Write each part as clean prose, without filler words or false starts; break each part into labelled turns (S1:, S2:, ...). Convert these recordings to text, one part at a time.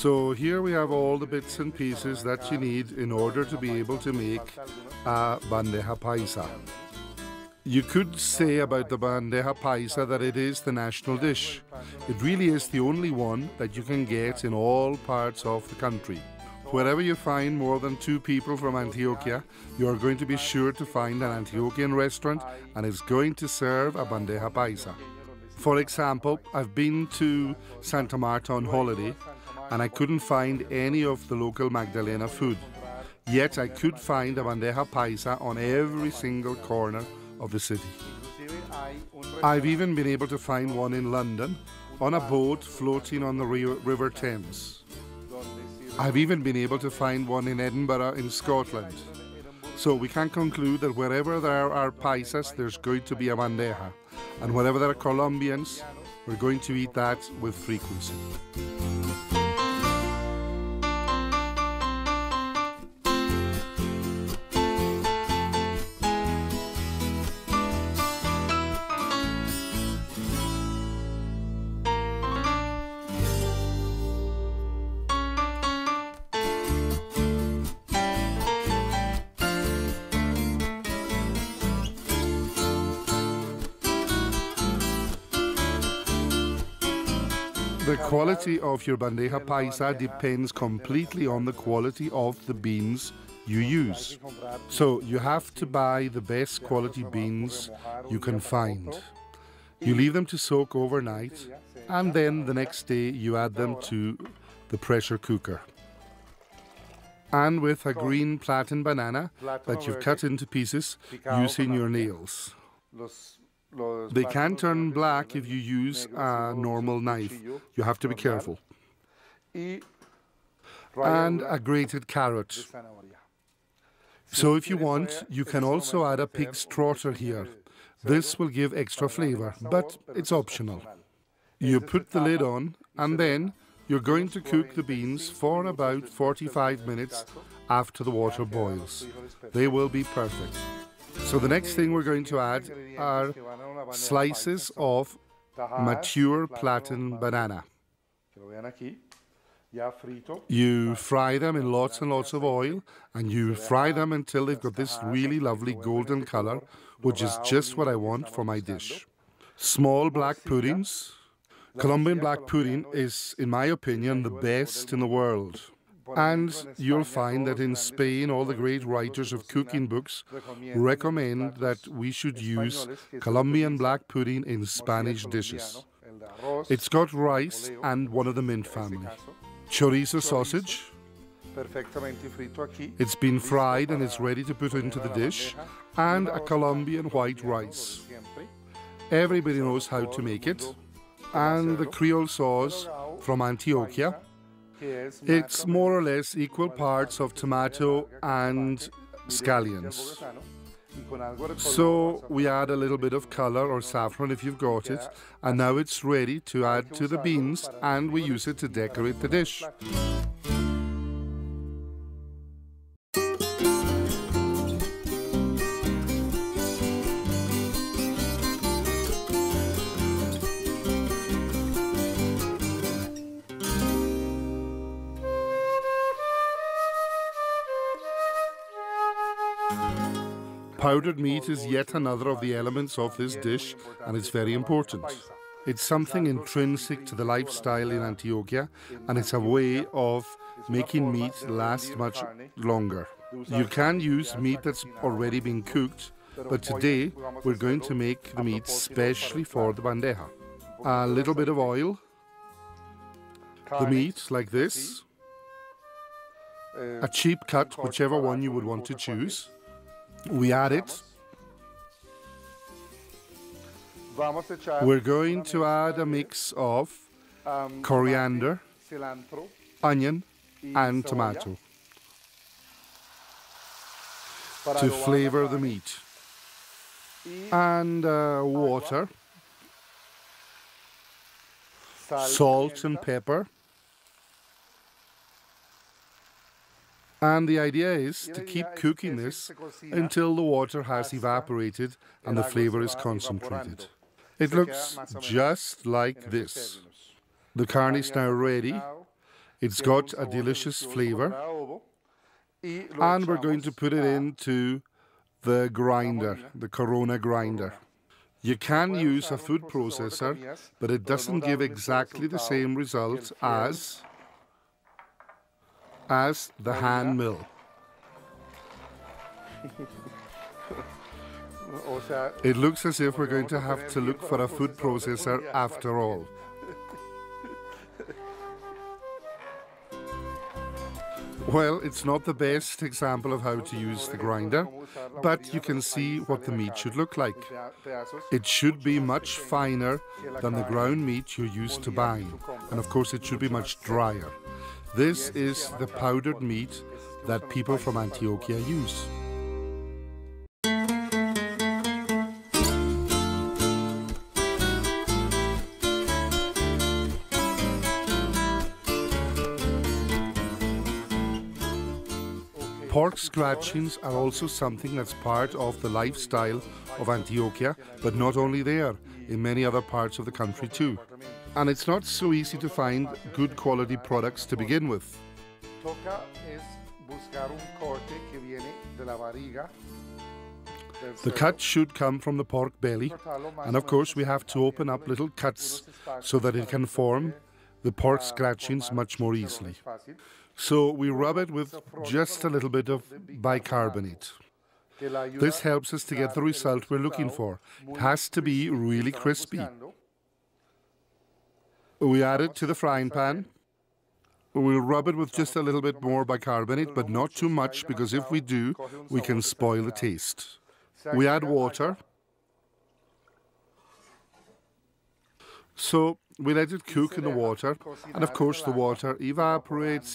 S1: So here we have all the bits and pieces that you need in order to be able to make a bandeja paisa. You could say about the bandeja paisa that it is the national dish. It really is the only one that you can get in all parts of the country. Wherever you find more than 2 people from Antioquia, you are going to be sure to find an Antioquean restaurant and it's going to serve a bandeja paisa. For example, I've been to Santa Marta on holiday and I couldn't find any of the local Magdalena food. Yet I could find a bandeja paisa on every single corner of the city. I've even been able to find one in London on a boat floating on the River Thames. I've even been able to find one in Edinburgh in Scotland. So we can conclude that wherever there are paisas, there's going to be a bandeja. And wherever there are Colombians, we're going to eat that with frequency. The quality of your bandeja paisa depends completely on the quality of the beans you use. So you have to buy the best quality beans you can find. You leave them to soak overnight and then the next day you add them to the pressure cooker. And with a green platten banana that you've cut into pieces using your nails. They can turn black if you use a normal knife. You have to be careful. And a grated carrot. So if you want, you can also add a pig's trotter here. This will give extra flavor, but it's optional. You put the lid on and then you're going to cook the beans for about 45 minutes after the water boils. They will be perfect. So the next thing we're going to add are slices of mature platten banana. You fry them in lots and lots of oil and you fry them until they've got this really lovely golden color, which is just what I want for my dish. Small black puddings. Colombian black pudding is, in my opinion, the best in the world. And you'll find that in Spain, all the great writers of cooking books recommend that we should use Colombian black pudding in Spanish dishes. It's got rice and one of the mint family. Chorizo sausage. It's been fried and it's ready to put into the dish. And a Colombian white rice. Everybody knows how to make it. And the Creole sauce from Antioquia. It's more or less equal parts of tomato and scallions. So we add a little bit of color or saffron if you've got it, and now it's ready to add to the beans and we use it to decorate the dish. Powdered meat is yet another of the elements of this dish, and it's very important. It's something intrinsic to the lifestyle in Antioquia, and it's a way of making meat last much longer. You can use meat that's already been cooked, but today we're going to make the meat specially for the bandeja. A little bit of oil, the meat like this, a cheap cut, whichever one you would want to choose. We add it. We're going to add a mix of coriander, onion, and tomato to flavor the meat. And water, salt and pepper. And the idea is to keep cooking this until the water has evaporated and the flavor is concentrated. It looks just like this. The carne is now ready. It's got a delicious flavor. And we're going to put it into the grinder, the Corona grinder. You can use a food processor, but it doesn't give exactly the same result as the hand mill. It looks as if we're going to have to look for a food processor after all. Well, it's not the best example of how to use the grinder, but you can see what the meat should look like. It should be much finer than the ground meat you're used to buying, and of course it should be much drier. This is the powdered meat that people from Antioquia use. Pork scratchings are also something that's part of the lifestyle of Antioquia, but not only there, in many other parts of the country too. And it's not so easy to find good quality products to begin with. The cut should come from the pork belly, and of course we have to open up little cuts so that it can form the pork scratchings much more easily. So we rub it with just a little bit of bicarbonate. This helps us to get the result we're looking for. It has to be really crispy. We add it to the frying pan. We'll rub it with just a little bit more bicarbonate, but not too much, because if we do, we can spoil the taste. We add water. So we let it cook in the water, and of course the water evaporates.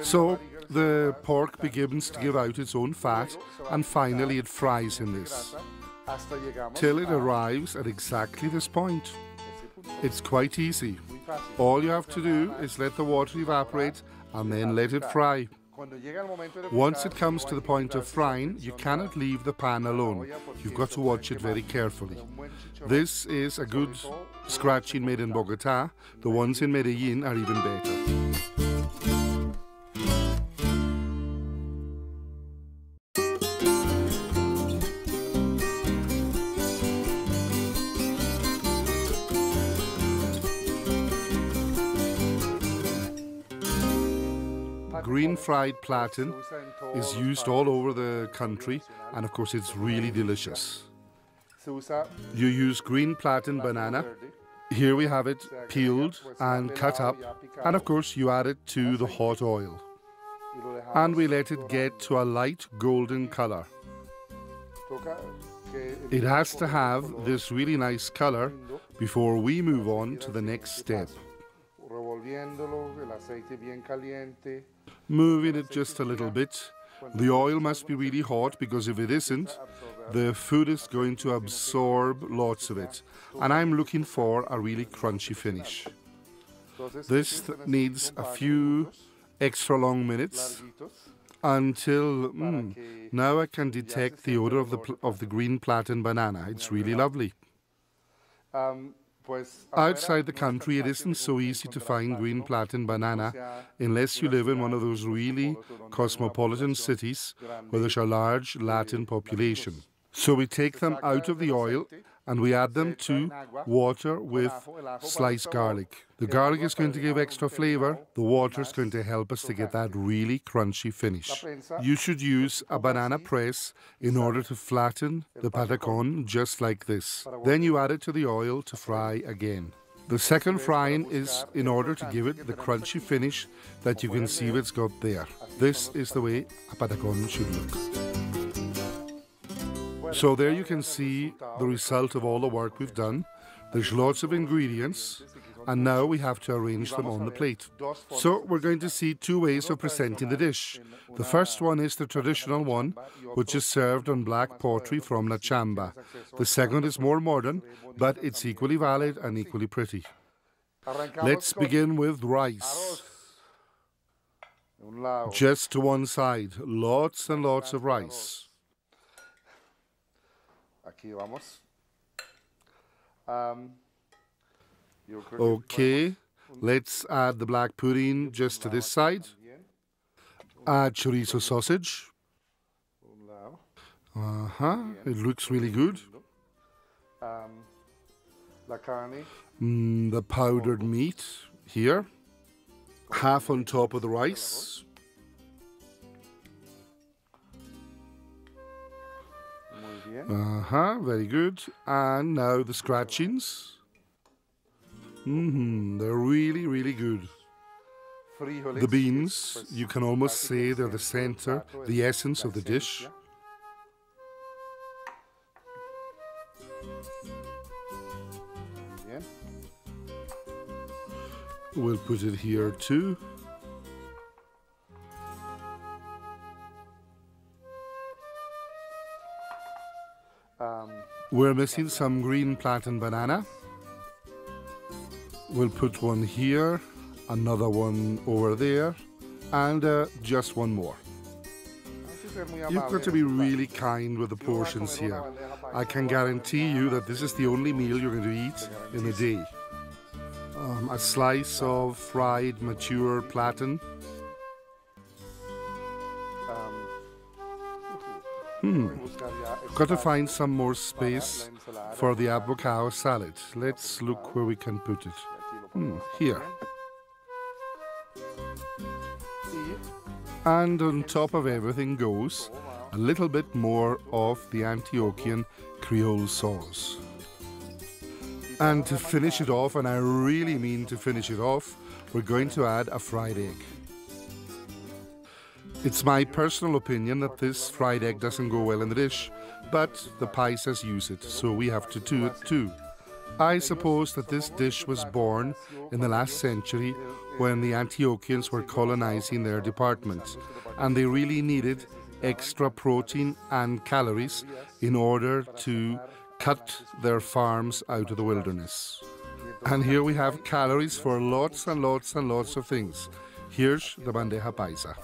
S1: So the pork begins to give out its own fat, and finally it fries in this, till it arrives at exactly this point. It's quite easy. All you have to do is let the water evaporate and then let it fry. Once it comes to the point of frying, you cannot leave the pan alone. You've got to watch it very carefully. This is a good scratching made in Bogota. The ones in Medellin are even better. Green fried plantain is used all over the country, and of course it's really delicious. You use green plantain banana. Here we have it peeled and cut up, and of course you add it to the hot oil. And we let it get to a light golden color. It has to have this really nice color before we move on to the next step. Moving it just a little bit. The oil must be really hot, because if it isn't, the food is going to absorb lots of it. And I'm looking for a really crunchy finish. This needs a few extra long minutes until now I can detect the odor of the green plantain banana. It's really lovely. Outside the country, it isn't so easy to find green plantain banana unless you live in one of those really cosmopolitan cities where there's a large Latin population. So we take them out of the oil and we add them to water with sliced garlic. The garlic is going to give extra flavor. The water is going to help us to get that really crunchy finish. You should use a banana press in order to flatten the patacon just like this. Then you add it to the oil to fry again. The second frying is in order to give it the crunchy finish that you can see it's got there. This is the way a patacon should look. So there you can see the result of all the work we've done. There's lots of ingredients, and now we have to arrange them on the plate. So we're going to see two ways of presenting the dish. The first one is the traditional one, which is served on black pottery from La Chamba. The second is more modern, but it's equally valid and equally pretty. Let's begin with rice. Just to one side, lots and lots of rice. Okay, let's add the black pudding just to this side. Add chorizo sausage. It looks really good. The powdered meat here. Half on top of the rice. Very good. And now the scratchings. They're really, really good. The beans, you can almost say they're the center, the essence of the dish. We'll put it here too. We're missing some green plantain banana. We'll put one here, another one over there, and just one more. You've got to be really kind with the portions here. I can guarantee you that this is the only meal you're going to eat in a day. A slice of fried, mature plantain. Got to find some more space for the avocado salad. Let's look where we can put it. Here. And on top of everything goes a little bit more of the Antioquean Creole sauce. And to finish it off, and I really mean to finish it off, we're going to add a fried egg. It's my personal opinion that this fried egg doesn't go well in the dish, but the paisas use it, so we have to do it too. I suppose that this dish was born in the last century when the Antioqueans were colonizing their department, and they really needed extra protein and calories in order to cut their farms out of the wilderness. And here we have calories for lots and lots and lots of things. Here's the bandeja paisa.